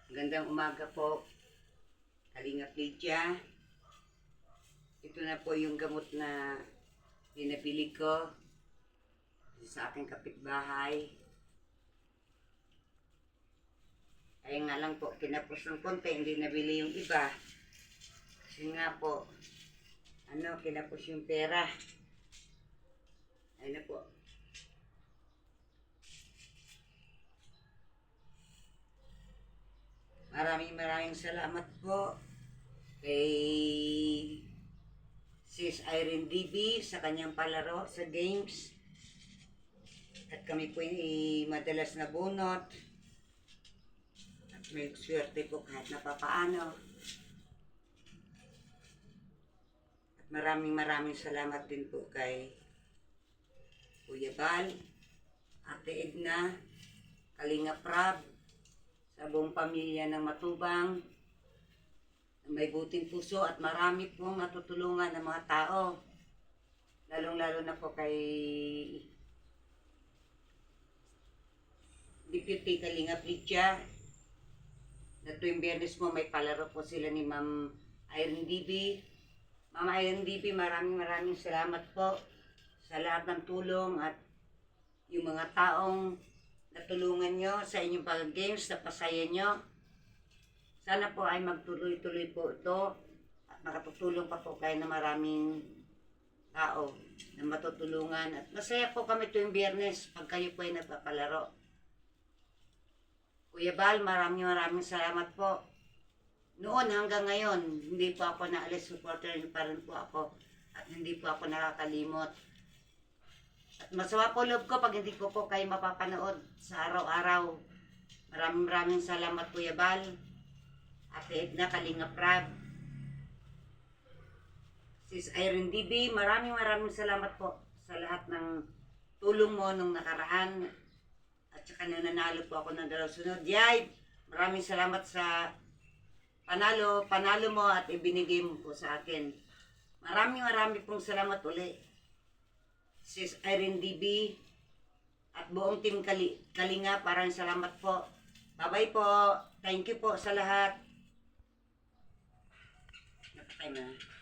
Magandang umaga po, Kalingap Lydia. Ito na po yung gamot na pinabili ko sa aking kapitbahay. Kaya nga lang po, kinapos ng konti, hindi nabili yung iba. Kasi nga po, kinapos yung pera. Ayun na po. Maraming salamat po kay Sis Irene DB sa kanyang palaro sa games. At kami po madalas na bunot. At may swerte po kahit na papaano. At maraming salamat din po kay Kuya Bal, Ate Edna, Kalingap Rab, sa buong pamilya ng Matubang, may buting puso at marami pong natutulungan ng mga tao. Lalong-lalo na po kay Deputy Kalingap Lydia, na tuwing Biyernes mo may palaro po sila ni Ma'am Irene DB. Ma'am Irene DB, maraming salamat po sa lahat ng tulong at yung mga taong natulungan nyo sa inyong pag-games, napasaya nyo. Sana po ay magtuloy-tuloy po ito at makatutulong pa po kayo ng maraming tao na matutulungan. At masaya po kami tuwing Biyernes pag kayo po ay nagpapalaro. Kuya Bal, maraming salamat po. Noon hanggang ngayon, hindi po ako naalis, supporter niyo pa rin po ako at hindi po ako nakakalimot. At masama po loob ko pag hindi ko po kayo mapapanood sa araw-araw. Maraming salamat Kuya Bal, Ate Edna, Kalingap Rab, Sis Irene DB, maraming salamat po sa lahat ng tulong mo nung nakaraan. At saka nanalo po ako ng sunod. Yay! Maraming salamat sa panalo mo at ibinigay mo po sa akin. Maraming pong salamat uli. Sis Irene DB at buong team Kalinga, parang salamat po. Bye-bye po. Thank you po sa lahat. Napatay na.